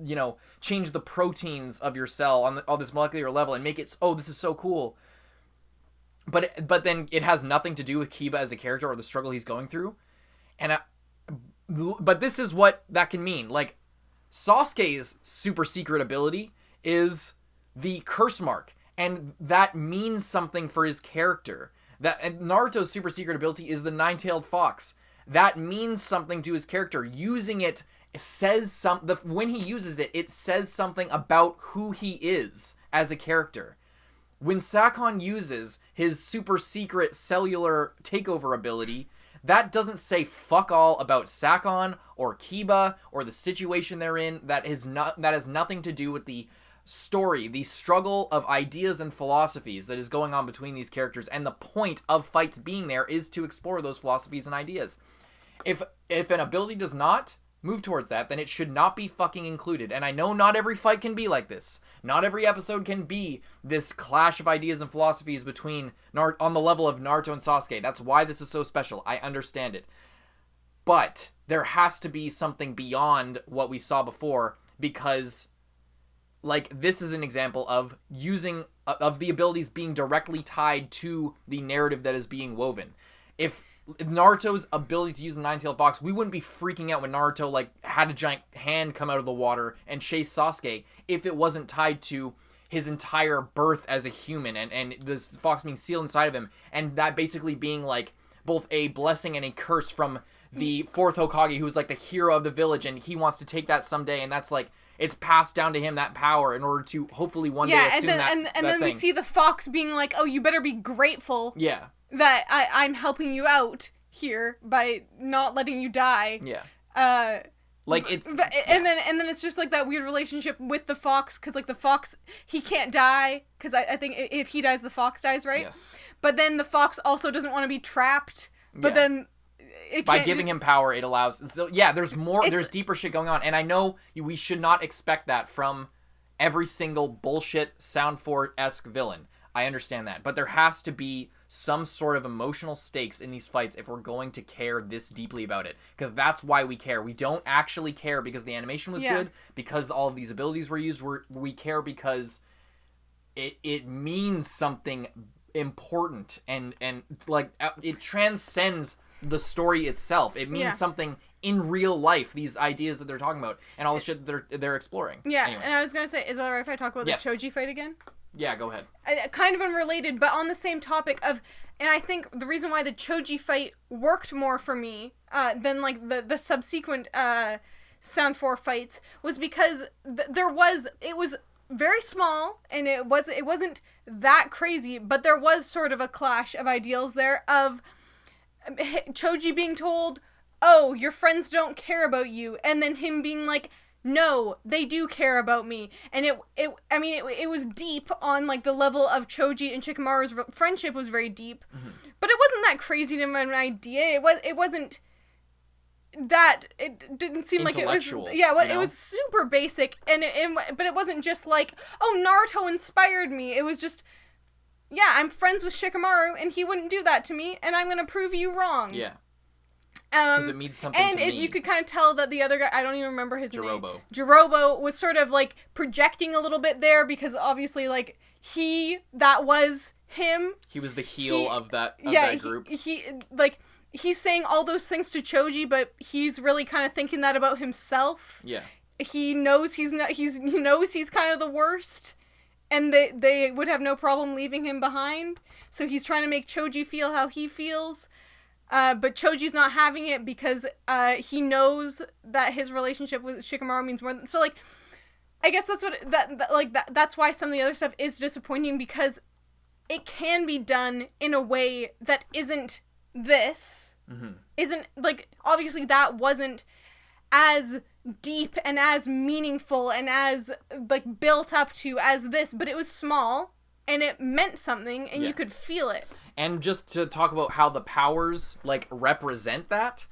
you know, change the proteins of your cell on this molecular level and make it, oh, this is so cool. But then it has nothing to do with Kiba as a character or the struggle he's going through. But this is what that can mean. Like, Sasuke's super secret ability is the curse mark, and that means something for his character. And Naruto's super secret ability is the nine-tailed fox. That means something to his character. Using it says when he uses it, it says something about who he is as a character. When Sakon uses his super secret cellular takeover ability, that doesn't say fuck all about Sakon or Kiba or the situation they're in. That has nothing to do with the story, the struggle of ideas and philosophies that is going on between these characters, and the point of fights being there is to explore those philosophies and ideas. If an ability does not move towards that, then it should not be fucking included. And I know not every fight can be like this. Not every episode can be this clash of ideas and philosophies between on the level of Naruto and Sasuke. That's why this is so special. I understand it. But there has to be something beyond what we saw before, because like this is an example of using of the abilities being directly tied to the narrative that is being woven. If Naruto's ability to use the nine-tailed fox, we wouldn't be freaking out when Naruto like had a giant hand come out of the water and chase Sasuke if it wasn't tied to his entire birth as a human and this fox being sealed inside of him, and that basically being like both a blessing and a curse from the fourth Hokage, who's like the hero of the village, and he wants to take that someday, and that's like it's passed down to him, that power, in order to hopefully one day assume and then thing. We see the fox being like, oh, you better be grateful. Yeah. That I'm helping you out here by not letting you die. Yeah. Like it's and then it's just like that weird relationship with the fox, because like the fox, he can't die because I think if he dies, the fox dies, right? Yes. But then the fox also doesn't want to be trapped. But then by giving him power, it allows. So yeah, there's deeper shit going on, and I know we should not expect that from every single bullshit Sound 4-esque villain. I understand that, but there has to be some sort of emotional stakes in these fights if we're going to care this deeply about it, because that's why we care. We don't actually care because the animation was good, because all of these abilities were used. We care because it means something important, and like it transcends the story itself. It means something in real life, these ideas that they're talking about and all the shit that they're exploring. Yeah, anyway. And I was gonna say, is that alright if I talk about the Choji fight again? Yeah, go ahead. Kind of unrelated, but on the same topic of, and I think the reason why the Choji fight worked more for me than like the subsequent Sound 4 fights was because it was very small, and it wasn't that crazy, but there was sort of a clash of ideals there of Choji being told, oh, your friends don't care about you, and then him being like, no, they do care about me. And it was deep on like the level of Choji and Shikamaru's friendship was very deep, but it wasn't that crazy to an idea. It wasn't that, it didn't seem like it was, it was super basic, but it wasn't just like, oh, Naruto inspired me. It was just, yeah, I'm friends with Shikamaru, and he wouldn't do that to me, and I'm gonna prove you wrong. Yeah. Because it means something to me. And you could kind of tell that the other guy, I don't even remember his name. Jirobo was sort of like projecting a little bit there, because obviously like that was him. He was the heel of that group. He's saying all those things to Choji, but he's really kind of thinking that about himself. Yeah. He knows he knows he's kind of the worst, and they would have no problem leaving him behind. So he's trying to make Choji feel how he feels. But Choji's not having it because he knows that his relationship with Shikamaru means more. So like, I guess that's what that's why some of the other stuff is disappointing, because it can be done in a way that isn't this. Isn't, like, obviously that wasn't as deep and as meaningful and as, like, built up to as this, but it was small, and it meant something, and you could feel it. And just to talk about how the powers, like, represent that,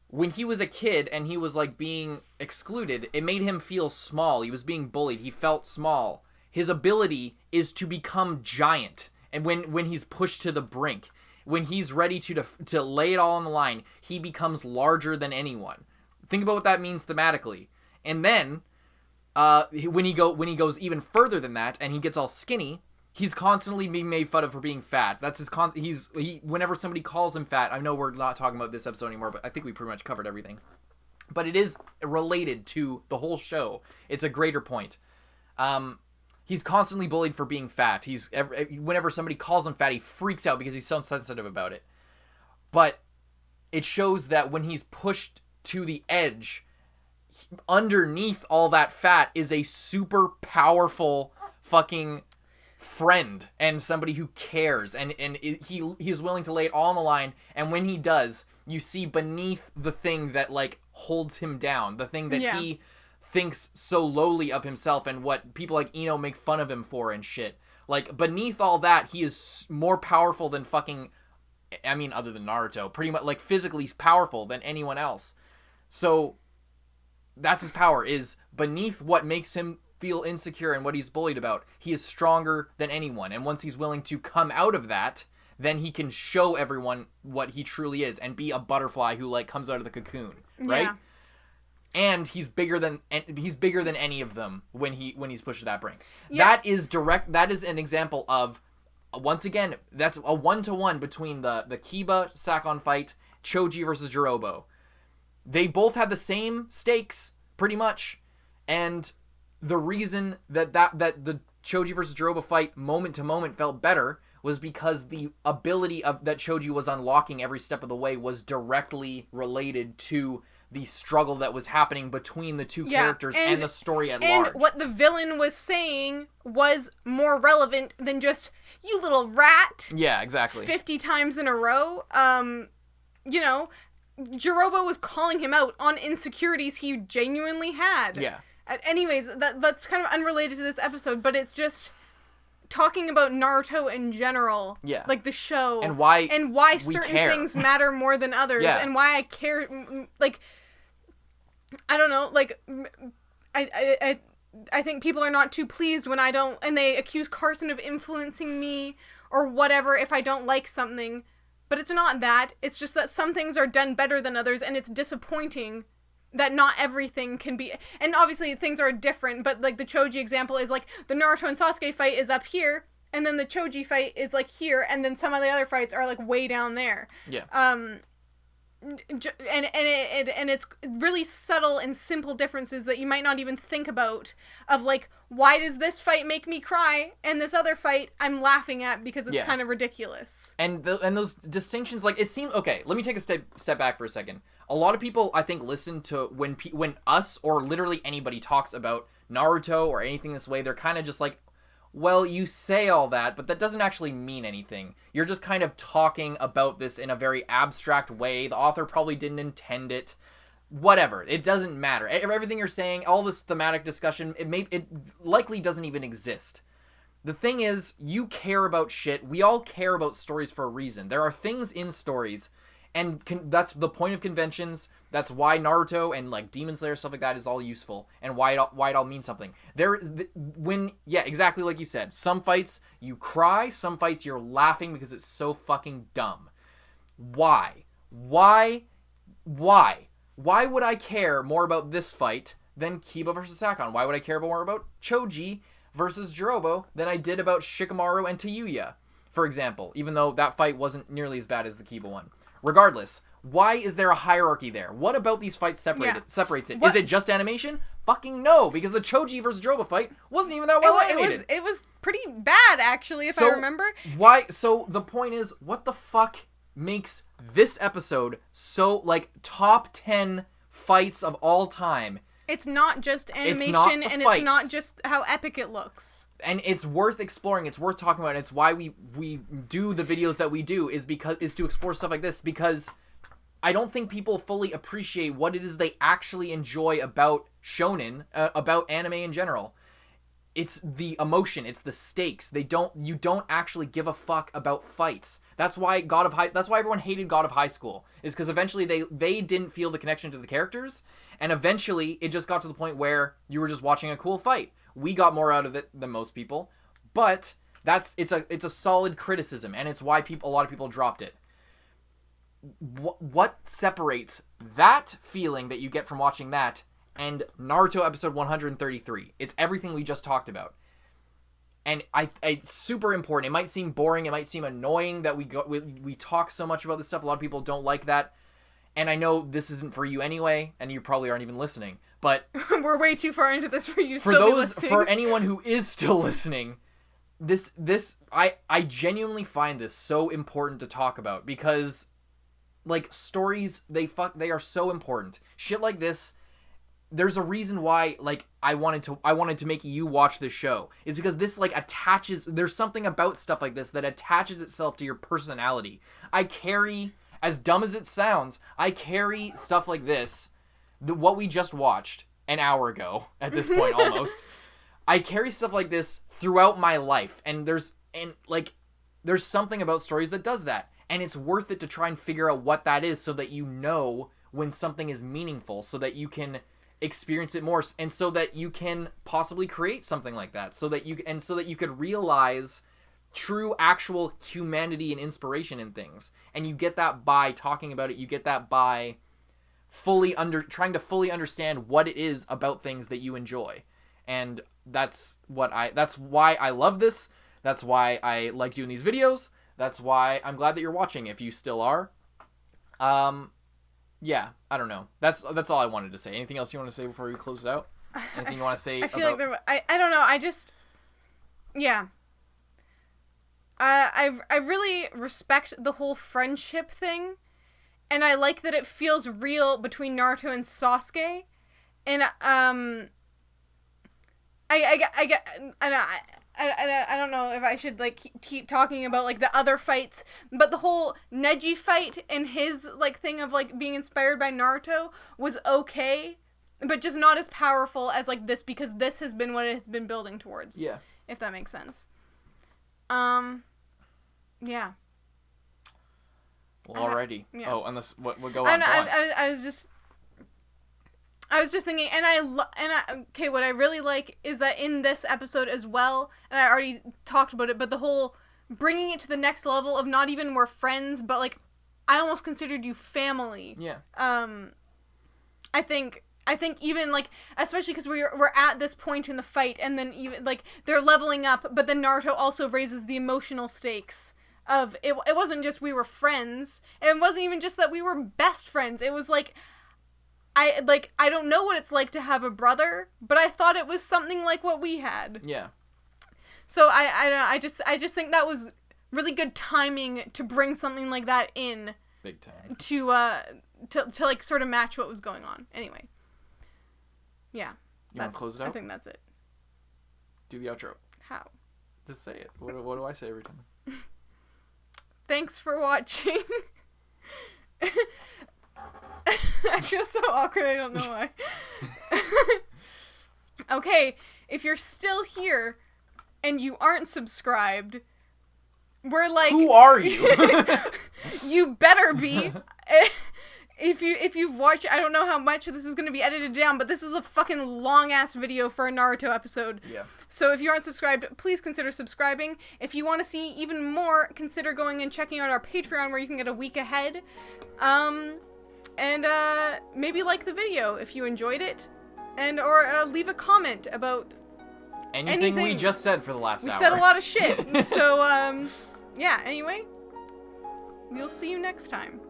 when he was a kid and he was, like, being excluded, it made him feel small. He was being bullied. He felt small. His ability is to become giant. And when he's pushed to the brink, when he's ready to lay it all on the line, he becomes larger than anyone. Think about what that means thematically. And then, when he goes even further than that, and he gets all skinny, he's constantly being made fun of for being fat. That's his whenever somebody calls him fat, I know we're not talking about this episode anymore, but I think we pretty much covered everything. But it is related to the whole show. It's a greater point. He's constantly bullied for being fat. Whenever somebody calls him fat, he freaks out because he's so sensitive about it. But it shows that when he's pushed to the edge, underneath all that fat is a super powerful fucking friend and somebody who cares, and he's willing to lay it all on the line. And when he does, you see beneath the thing that, like, holds him down, the thing that he thinks so lowly of himself, and what people like Ino make fun of him for and shit. Like, beneath all that, he is more powerful than fucking, I mean, other than Naruto, pretty much, like, physically powerful than anyone else. So that's his power, is beneath what makes him feel insecure and what he's bullied about, he is stronger than anyone. And once he's willing to come out of that, then he can show everyone what he truly is and be a butterfly who, like, comes out of the cocoon, right? Yeah. And he's bigger than any of them when he's pushed to that brink. Yeah. That is an example of, once again, that's a 1-to-1 between the Kiba Sakon fight, Choji versus Jirobo. They both had the same stakes, pretty much, and the reason that the Choji versus Jirobo fight moment to moment felt better was because the ability that Choji was unlocking every step of the way was directly related to the struggle that was happening between the two characters and the story at large. And what the villain was saying was more relevant than just, you little rat. Yeah, exactly. 50 times in a row. You know, Jirobo was calling him out on insecurities he genuinely had. Yeah. Anyways, that's kind of unrelated to this episode, but it's just talking about Naruto in general. Yeah. Like the show. And why certain things matter more than others. Yeah. And why I care. Like, I don't know. Like, I think people are not too pleased when I don't, and they accuse Carson of influencing me or whatever if I don't like something. But it's not that. It's just that some things are done better than others, and it's disappointing that not everything can be, and obviously things are different, but, like, the Choji example is, like, the Naruto and Sasuke fight is up here, and then the Choji fight is, like, here, and then some of the other fights are, like, way down there. Yeah. And it's really subtle and simple differences that you might not even think about, of, like, why does this fight make me cry, and this other fight I'm laughing at because it's kind of ridiculous. And those distinctions, like, it seems, okay, let me take a step back for a second. A lot of people, I think, listen to when us or literally anybody talks about Naruto or anything this way, they're kind of just like, well, you say all that, but that doesn't actually mean anything. You're just kind of talking about this in a very abstract way. The author probably didn't intend it. Whatever. It doesn't matter. Everything you're saying, all this thematic discussion, it likely doesn't even exist. The thing is, you care about shit. We all care about stories for a reason. There are things in stories, and that's the point of conventions. That's why Naruto and, like, Demon Slayer, stuff like that is all useful, and why it all means something. Exactly like you said. Some fights you cry, some fights you're laughing because it's so fucking dumb. Why? Why would I care more about this fight than Kiba versus Sakon? Why would I care more about Choji versus Jirobo than I did about Shikamaru and Tayuya, for example, even though that fight wasn't nearly as bad as the Kiba one? Regardless, why is there a hierarchy there? What about these fights separates it? Is it just animation? Fucking no, because the Choji versus Jirobo fight wasn't even that well animated. It was pretty bad, actually, if I remember. Why? So the point is, what the fuck makes this episode so, like, top 10 fights of all time It's not just animation, the and fights. it's not just how epic it looks. And it's worth exploring. It's worth talking about. And it's why we do the videos that we do is to explore stuff like this, because I don't think people fully appreciate what it is they actually enjoy about shonen, about anime in general. It's the emotion. It's the stakes. You don't actually give a fuck about fights. That's why that's why everyone hated God of High School, is because eventually they didn't feel the connection to the characters, and eventually it just got to the point where you were just watching a cool fight. We got more out of it than most people, but it's a solid criticism, and it's why a lot of people dropped it. What separates that feeling that you get from watching that and Naruto episode 133? It's everything we just talked about. And it's super important. It might seem boring, it might seem annoying that we talk so much about this stuff. A lot of people don't like that. And I know this isn't for you anyway, and you probably aren't even listening. But we're way too far into this for you to still be listening. For anyone who is still listening, I genuinely find this so important to talk about, because like stories, they are so important. Shit like this, there's a reason why like I wanted to make you watch this show, is because this like attaches, there's something about stuff like this that attaches itself to your personality. As dumb as it sounds, I carry stuff like this, what we just watched an hour ago at this point almost. I carry stuff like this throughout my life, and there's something about stories that does that, and it's worth it to try and figure out what that is, so that you know when something is meaningful, so that you can experience it more, and so that you can possibly create something like that, so that you could realize true actual humanity and inspiration in things. And you get that by talking about it. You get that by trying to fully understand what it is about things that you enjoy. And that's why I love this. That's why I like doing these videos. That's why I'm glad that you're watching, if you still are. Yeah, I don't know. That's all I wanted to say. Anything else you want to say before we close it out? Anything you want to say? I feel like I don't know. Yeah. I really respect the whole friendship thing, and I like that it feels real between Naruto and Sasuke, and I don't know if I should like keep talking about like the other fights, but the whole Neji fight and his like thing of like being inspired by Naruto was okay, but just not as powerful as like this, because this has been what it has been building towards. Yeah. If that makes sense. Yeah. Well, alrighty. Yeah. Oh, unless what go on? I was just thinking, okay, what I really like is that in this episode as well, and I already talked about it, but the whole bringing it to the next level of not even we're friends, but like I almost considered you family. Yeah. I think even like, especially because we're at this point in the fight, and then even like they're leveling up, but then Naruto also raises the emotional stakes of it. It wasn't just we were friends. It wasn't even just that we were best friends. It was like I don't know what it's like to have a brother, but I thought it was something like what we had. Yeah. So I just think that was really good timing to bring something like that in. Big time. To like sort of match what was going on. Anyway. Yeah. You want to close it out? I think that's it. Do the outro. How? Just say it. What do I say every time? Thanks for watching. I feel so awkward, I don't know why. Okay, if you're still here and you aren't subscribed, we're like... Who are you? You better be. If you've watched, I don't know how much this is going to be edited down, but this was a fucking long-ass video for a Naruto episode. Yeah. So if you aren't subscribed, please consider subscribing. If you want to see even more, consider going and checking out our Patreon, where you can get a week ahead. And maybe like the video if you enjoyed it, or leave a comment about anything we just said for the last hour. We said a lot of shit. So, yeah, anyway, we'll see you next time.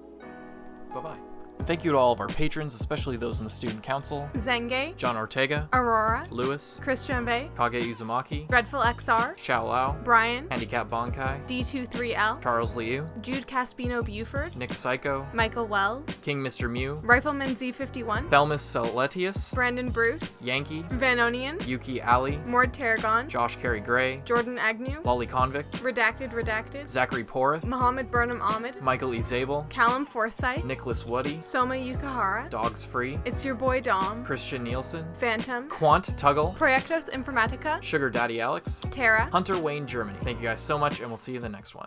Bye-bye. Thank you to all of our patrons, especially those in the Student Council. Zenge, John Ortega, Aurora, Lewis, Christian Bay, Kage Uzumaki, Dreadful XR, Xiao Lao, Brian, Handicap Bonkai, D23L, Charles Liu, Jude Caspino Buford, Nick Psycho, Michael Wells, King Mr. Mew, Rifleman Z51, Thelmus Celetius, Brandon Bruce, Yankee, Vanonian, Yuki Ali, Mord Tarragon, Josh Carey Gray, Jordan Agnew, Lolly Convict, Redacted, Zachary Porth, Mohammed Burnham Ahmed, Michael E. Zabel, Callum Forsyth, Nicholas Woody, Soma Yukahara, Dogs Free, It's Your Boy Dom, Christian Nielsen, Phantom, Quant Tuggle, Proyectos Informatica, Sugar Daddy Alex, Tara, Hunter Wayne Germany. Thank you guys so much, and we'll see you in the next one.